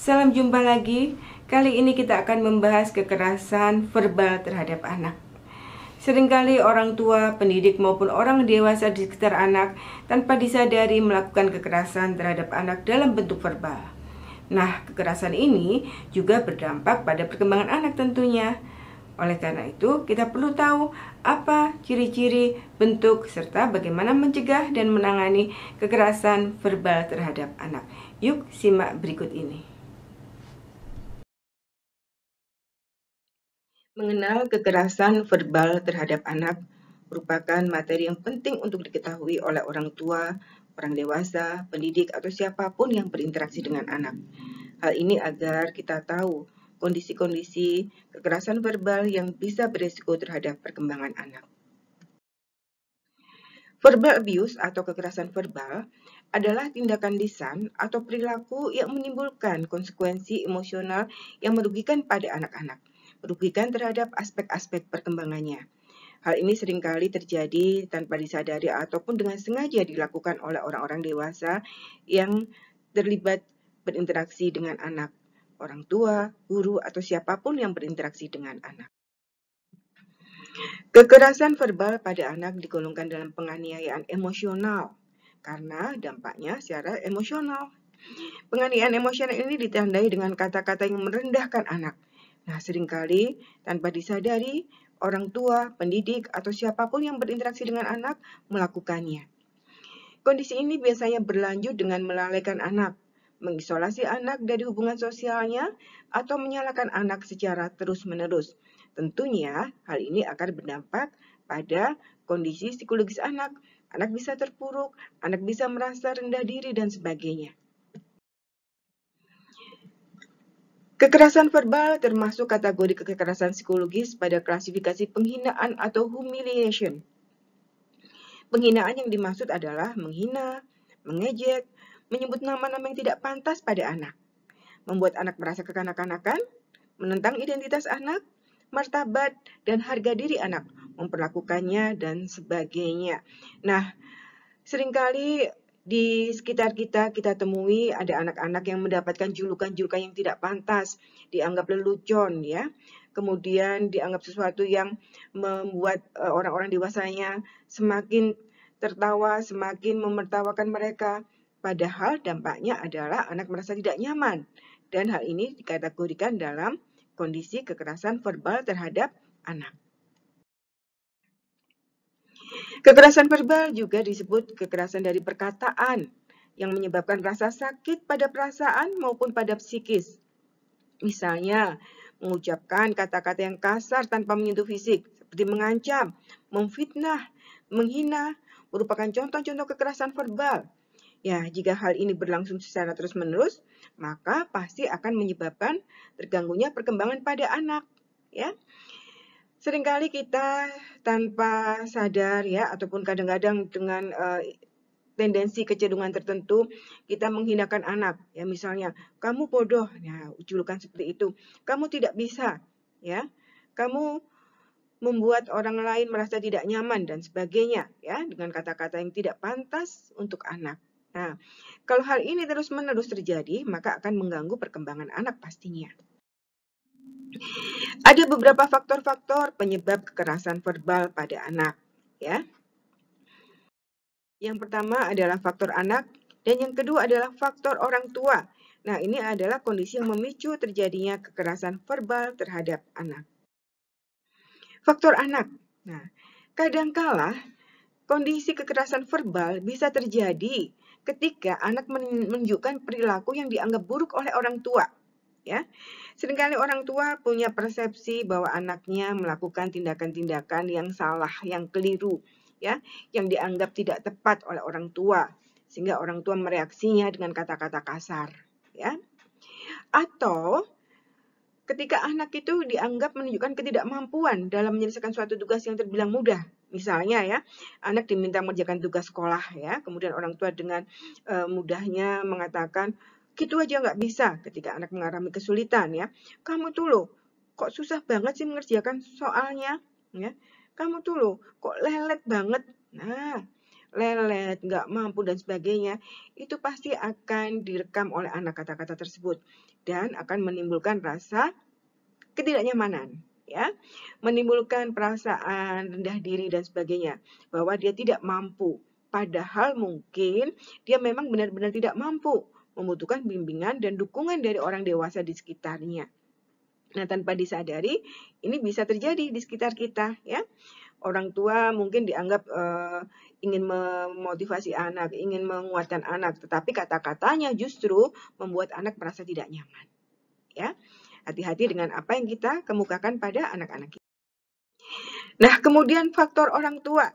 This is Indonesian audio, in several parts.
Salam jumpa lagi. Kali ini kita akan membahas kekerasan verbal terhadap anak. Seringkali orang tua, pendidik maupun orang dewasa di sekitar anak tanpa disadari melakukan kekerasan terhadap anak dalam bentuk verbal. Nah, kekerasan ini juga berdampak pada perkembangan anak tentunya. Oleh karena itu, kita perlu tahu apa ciri-ciri, bentuk, serta bagaimana mencegah dan menangani kekerasan verbal terhadap anak. Yuk, simak berikut ini. Mengenal kekerasan verbal terhadap anak merupakan materi yang penting untuk diketahui oleh orang tua, orang dewasa, pendidik, atau siapapun yang berinteraksi dengan anak. Hal ini agar kita tahu kondisi-kondisi kekerasan verbal yang bisa berisiko terhadap perkembangan anak. Verbal abuse atau kekerasan verbal adalah tindakan lisan atau perilaku yang menimbulkan konsekuensi emosional yang merugikan pada anak-anak, merugikan terhadap aspek-aspek perkembangannya. Hal ini seringkali terjadi tanpa disadari ataupun dengan sengaja dilakukan oleh orang-orang dewasa yang terlibat berinteraksi dengan anak, orang tua, guru, atau siapapun yang berinteraksi dengan anak. Kekerasan verbal pada anak digolongkan dalam penganiayaan emosional karena dampaknya secara emosional. Penganiayaan emosional ini ditandai dengan kata-kata yang merendahkan anak. Nah, seringkali tanpa disadari, orang tua, pendidik, atau siapapun yang berinteraksi dengan anak melakukannya. Kondisi ini biasanya berlanjut dengan melalaikan anak, mengisolasi anak dari hubungan sosialnya, atau menyalahkan anak secara terus-menerus. Tentunya hal ini akan berdampak pada kondisi psikologis anak. Anak bisa terpuruk, anak bisa merasa rendah diri, dan sebagainya. Kekerasan verbal termasuk kategori kekerasan psikologis pada klasifikasi penghinaan atau humiliation. Penghinaan yang dimaksud adalah menghina, mengejek, menyebut nama-nama yang tidak pantas pada anak, membuat anak merasa kekanak-kanakan, menentang identitas anak, martabat, dan harga diri anak, memperlakukannya, dan sebagainya. Nah, seringkali di sekitar kita temui ada anak-anak yang mendapatkan julukan-julukan yang tidak pantas, dianggap lelucon, ya. Kemudian dianggap sesuatu yang membuat orang-orang dewasanya semakin tertawa, semakin memertawakan mereka. Padahal dampaknya adalah anak merasa tidak nyaman. Dan hal ini dikategorikan dalam kondisi kekerasan verbal terhadap anak. Kekerasan verbal juga disebut kekerasan dari perkataan yang menyebabkan rasa sakit pada perasaan maupun pada psikis. Misalnya, mengucapkan kata-kata yang kasar tanpa menyentuh fisik, seperti mengancam, memfitnah, menghina, merupakan contoh-contoh kekerasan verbal. Ya, jika hal ini berlangsung secara terus-menerus, maka pasti akan menyebabkan terganggunya perkembangan pada anak, ya. Seringkali kita tanpa sadar, ya, ataupun kadang-kadang dengan tendensi kecenderungan tertentu, kita menghinakan anak, ya, misalnya kamu bodoh, ya, julukan seperti itu, kamu tidak bisa, ya, kamu membuat orang lain merasa tidak nyaman, dan sebagainya, ya, dengan kata-kata yang tidak pantas untuk anak. Nah, kalau hal ini terus-menerus terjadi, maka akan mengganggu perkembangan anak pastinya. Ada beberapa faktor-faktor penyebab kekerasan verbal pada anak, ya. Yang pertama adalah faktor anak, dan yang kedua adalah faktor orang tua. Nah, ini adalah kondisi yang memicu terjadinya kekerasan verbal terhadap anak. Faktor anak. Nah, kadangkala kondisi kekerasan verbal bisa terjadi ketika anak menunjukkan perilaku yang dianggap buruk oleh orang tua. Ya, seringkali orang tua punya persepsi bahwa anaknya melakukan tindakan-tindakan yang salah, yang keliru, ya, yang dianggap tidak tepat oleh orang tua, sehingga orang tua mereaksinya dengan kata-kata kasar, ya. Atau ketika anak itu dianggap menunjukkan ketidakmampuan dalam menyelesaikan suatu tugas yang terbilang mudah. Misalnya, ya, anak diminta mengerjakan tugas sekolah, ya, kemudian orang tua dengan mudahnya mengatakan, gitu aja nggak bisa, ketika anak mengalami kesulitan, ya. Kamu tuh loh, kok susah banget sih mengerjakan soalnya, ya. Kamu tuh loh, kok lelet banget. Nah, lelet, nggak mampu dan sebagainya, itu pasti akan direkam oleh anak kata-kata tersebut dan akan menimbulkan rasa ketidaknyamanan, ya, menimbulkan perasaan rendah diri dan sebagainya, bahwa dia tidak mampu. Padahal mungkin dia memang benar-benar tidak mampu, membutuhkan bimbingan dan dukungan dari orang dewasa di sekitarnya. Nah, tanpa disadari, ini bisa terjadi di sekitar kita, ya. Orang tua mungkin dianggap ingin memotivasi anak, ingin menguatkan anak, tetapi kata-katanya justru membuat anak merasa tidak nyaman, ya. Hati-hati dengan apa yang kita kemukakan pada anak-anak kita. Nah, kemudian faktor orang tua.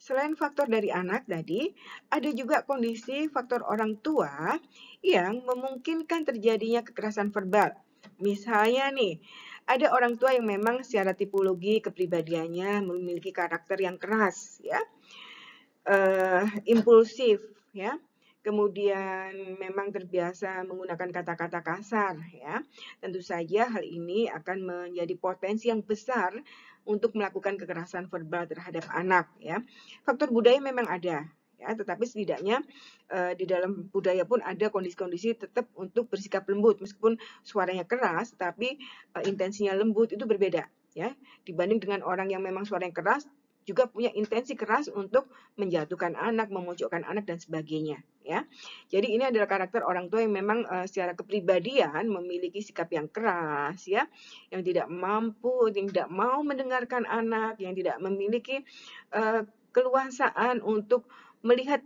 Selain faktor dari anak tadi, ada juga kondisi faktor orang tua yang memungkinkan terjadinya kekerasan verbal. Misalnya nih, ada orang tua yang memang secara tipologi kepribadiannya memiliki karakter yang keras, ya, impulsif, ya. Kemudian memang terbiasa menggunakan kata-kata kasar, ya. Tentu saja hal ini akan menjadi potensi yang besar untuk melakukan kekerasan verbal terhadap anak, ya. Faktor budaya memang ada, ya, tetapi setidaknya di dalam budaya pun ada kondisi-kondisi tetap untuk bersikap lembut meskipun suaranya keras, tapi intensinya lembut itu berbeda, ya. Dibanding dengan orang yang memang suaranya keras juga punya intensi keras untuk menjatuhkan anak, memojokkan anak dan sebagainya, ya. Jadi ini adalah karakter orang tua yang memang secara kepribadian memiliki sikap yang keras, ya, yang tidak mampu, yang tidak mau mendengarkan anak, yang tidak memiliki keluasaan untuk melihat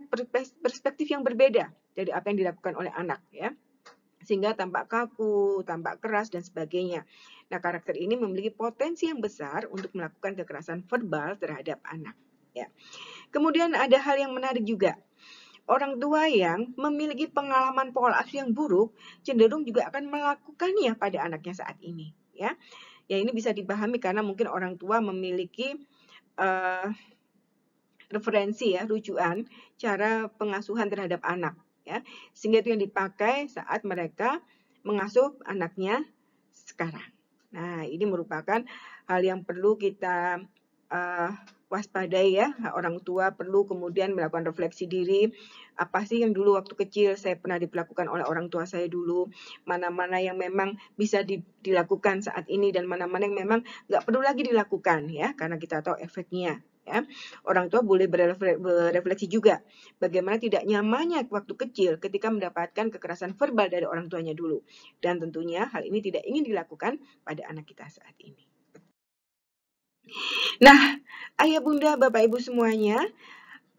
perspektif yang berbeda dari apa yang dilakukan oleh anak, ya, sehingga tampak kaku, tampak keras dan sebagainya. Nah, karakter ini memiliki potensi yang besar untuk melakukan kekerasan verbal terhadap anak, ya. Kemudian ada hal yang menarik juga. Orang tua yang memiliki pengalaman pola asuh yang buruk cenderung juga akan melakukannya pada anaknya saat ini, ya. Ya, ini bisa dipahami karena mungkin orang tua memiliki referensi, ya, rujukan cara pengasuhan terhadap anak, ya. Sehingga itu yang dipakai saat mereka mengasuh anaknya sekarang. Nah, ini merupakan hal yang perlu kita waspadai, ya. Orang tua perlu kemudian melakukan refleksi diri. Apa sih yang dulu waktu kecil saya pernah diperlakukan oleh orang tua saya dulu? Mana-mana yang memang bisa dilakukan saat ini dan mana-mana yang memang nggak perlu lagi dilakukan, ya, karena kita tahu efeknya. Ya, orang tua boleh berefleksi juga bagaimana tidak nyamannya waktu kecil ketika mendapatkan kekerasan verbal dari orang tuanya dulu. Dan tentunya hal ini tidak ingin dilakukan pada anak kita saat ini. Nah, ayah bunda, bapak ibu semuanya,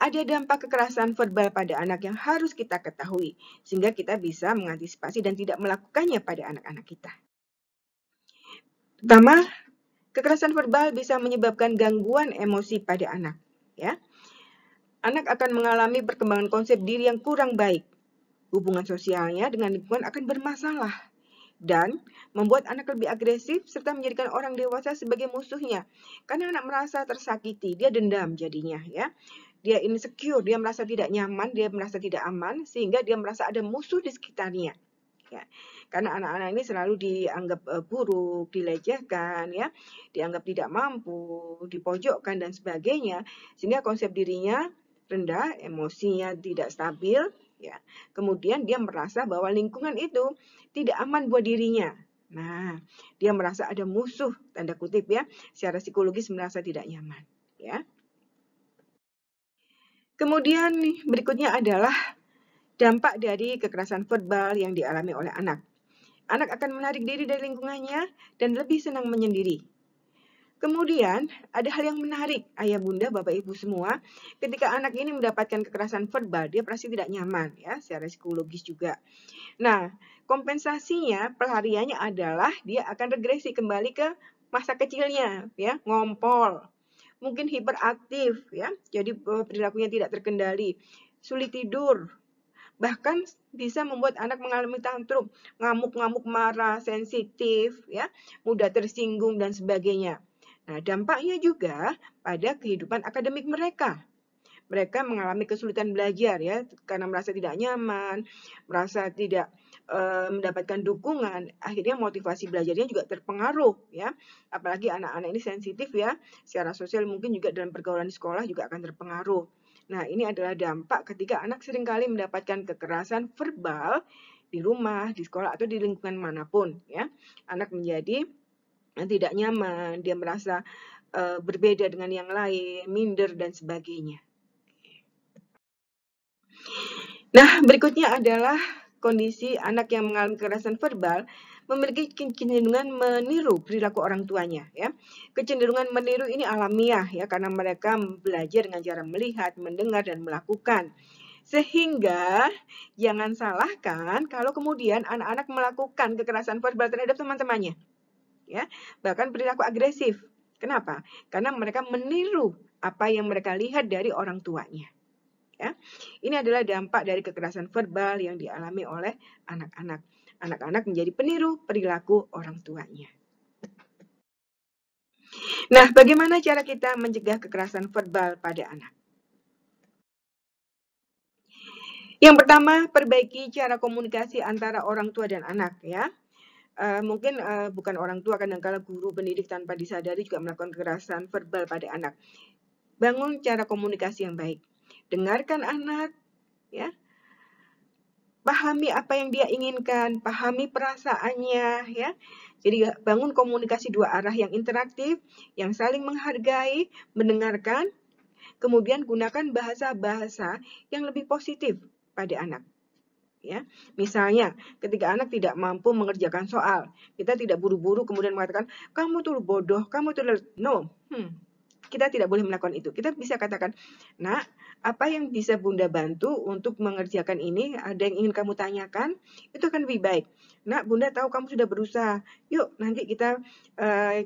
ada dampak kekerasan verbal pada anak yang harus kita ketahui, sehingga kita bisa mengantisipasi dan tidak melakukannya pada anak-anak kita. Pertama, kekerasan verbal bisa menyebabkan gangguan emosi pada anak, ya. Anak akan mengalami perkembangan konsep diri yang kurang baik. Hubungan sosialnya dengan lingkungan akan bermasalah dan membuat anak lebih agresif serta menjadikan orang dewasa sebagai musuhnya. Karena anak merasa tersakiti, dia dendam jadinya, ya. Dia insecure, dia merasa tidak nyaman, dia merasa tidak aman, sehingga dia merasa ada musuh di sekitarnya. Ya, karena anak-anak ini selalu dianggap buruk, dilecehkan, ya, dianggap tidak mampu, dipojokkan dan sebagainya, sehingga konsep dirinya rendah, emosinya tidak stabil, ya. Kemudian dia merasa bahwa lingkungan itu tidak aman buat dirinya. Nah, dia merasa ada musuh, tanda kutip, ya, secara psikologis merasa tidak nyaman, ya. Kemudian berikutnya adalah dampak dari kekerasan verbal yang dialami oleh anak. Anak akan menarik diri dari lingkungannya dan lebih senang menyendiri. Kemudian, ada hal yang menarik, ayah bunda, bapak ibu semua, ketika anak ini mendapatkan kekerasan verbal, dia pasti tidak nyaman, ya, secara psikologis juga. Nah, kompensasinya, pelariannya adalah dia akan regresi kembali ke masa kecilnya, ya, ngompol, mungkin hiperaktif, ya, jadi perilakunya tidak terkendali, sulit tidur, bahkan bisa membuat anak mengalami tantrum, ngamuk-ngamuk marah, sensitif, ya, mudah tersinggung dan sebagainya. Nah, dampaknya juga pada kehidupan akademik mereka. Mereka mengalami kesulitan belajar, ya, karena merasa tidak nyaman, merasa tidak mendapatkan dukungan, akhirnya motivasi belajarnya juga terpengaruh, ya. Apalagi anak-anak ini sensitif, ya, secara sosial mungkin juga dalam pergaulan di sekolah juga akan terpengaruh. Nah, ini adalah dampak ketika anak seringkali mendapatkan kekerasan verbal di rumah, di sekolah, atau di lingkungan manapun, ya. Anak menjadi tidak nyaman, dia merasa berbeda dengan yang lain, minder, dan sebagainya. Nah, berikutnya adalah kondisi anak yang mengalami kekerasan verbal memiliki kecenderungan meniru perilaku orang tuanya, ya. Kecenderungan meniru ini alamiah, ya, karena mereka belajar dengan cara melihat, mendengar, dan melakukan. Sehingga jangan salahkan kalau kemudian anak-anak melakukan kekerasan verbal terhadap teman-temannya, ya. Bahkan perilaku agresif. Kenapa? Karena mereka meniru apa yang mereka lihat dari orang tuanya. Ya. Ini adalah dampak dari kekerasan verbal yang dialami oleh anak-anak. Anak-anak menjadi peniru perilaku orang tuanya. Nah, bagaimana cara kita mencegah kekerasan verbal pada anak? Yang pertama, perbaiki cara komunikasi antara orang tua dan anak, ya. Mungkin bukan orang tua, kadang-kala guru pendidik tanpa disadari juga melakukan kekerasan verbal pada anak. Bangun cara komunikasi yang baik. Dengarkan anak, ya. Pahami apa yang dia inginkan, pahami perasaannya, ya. Jadi bangun komunikasi dua arah yang interaktif, yang saling menghargai, mendengarkan, kemudian gunakan bahasa-bahasa yang lebih positif pada anak. Ya, misalnya ketika anak tidak mampu mengerjakan soal, kita tidak buru-buru kemudian mengatakan kamu tuh bodoh, kamu tuh no, kita tidak boleh melakukan itu. Kita bisa katakan, nak, apa yang bisa Bunda bantu untuk mengerjakan ini? Ada yang ingin kamu tanyakan? Itu akan lebih baik. Nak, Bunda tahu kamu sudah berusaha. Yuk, nanti kita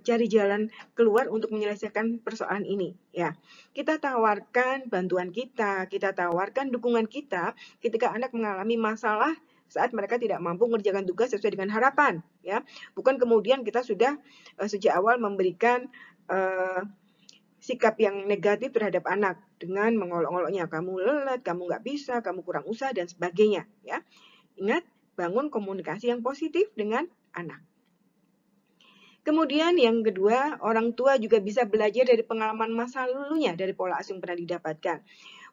cari jalan keluar untuk menyelesaikan persoalan ini. Ya, kita tawarkan bantuan kita tawarkan dukungan kita ketika anak mengalami masalah saat mereka tidak mampu mengerjakan tugas sesuai dengan harapan. Ya, bukan kemudian kita sudah sejak awal memberikan sikap yang negatif terhadap anak dengan mengolok-oloknya, kamu lelet, kamu nggak bisa, kamu kurang usaha, dan sebagainya. Ya, ingat, bangun komunikasi yang positif dengan anak. Kemudian yang kedua, orang tua juga bisa belajar dari pengalaman masa lalunya, dari pola asuh yang pernah didapatkan.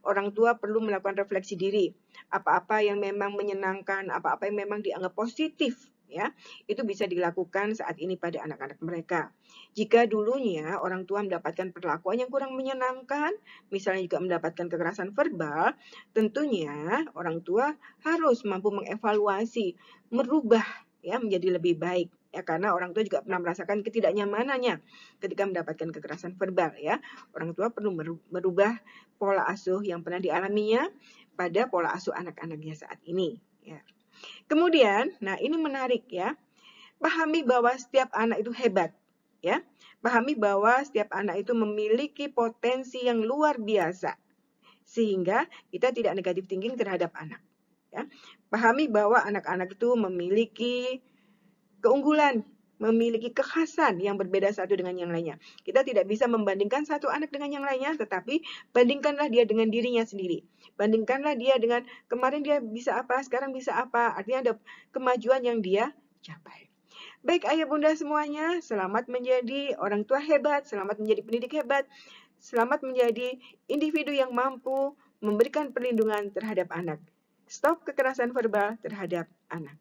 Orang tua perlu melakukan refleksi diri. Apa-apa yang memang menyenangkan, apa-apa yang memang dianggap positif, ya, itu bisa dilakukan saat ini pada anak-anak mereka. Jika dulunya orang tua mendapatkan perlakuan yang kurang menyenangkan, misalnya juga mendapatkan kekerasan verbal, tentunya orang tua harus mampu mengevaluasi, merubah, ya, menjadi lebih baik. Ya, karena orang tua juga pernah merasakan ketidaknyamanannya ketika mendapatkan kekerasan verbal, ya. Orang tua perlu merubah pola asuh yang pernah dialaminya pada pola asuh anak-anaknya saat ini, ya. Kemudian, nah ini menarik, ya. Pahami bahwa setiap anak itu hebat, ya. Pahami bahwa setiap anak itu memiliki potensi yang luar biasa sehingga kita tidak negatif thinking terhadap anak, ya. Pahami bahwa anak-anak itu memiliki keunggulan, memiliki kekhasan yang berbeda satu dengan yang lainnya. Kita tidak bisa membandingkan satu anak dengan yang lainnya, tetapi bandingkanlah dia dengan dirinya sendiri. Bandingkanlah dia dengan kemarin dia bisa apa, sekarang bisa apa. Artinya ada kemajuan yang dia capai. Baik ayah bunda semuanya, selamat menjadi orang tua hebat, selamat menjadi pendidik hebat, selamat menjadi individu yang mampu memberikan perlindungan terhadap anak. Stop kekerasan verbal terhadap anak.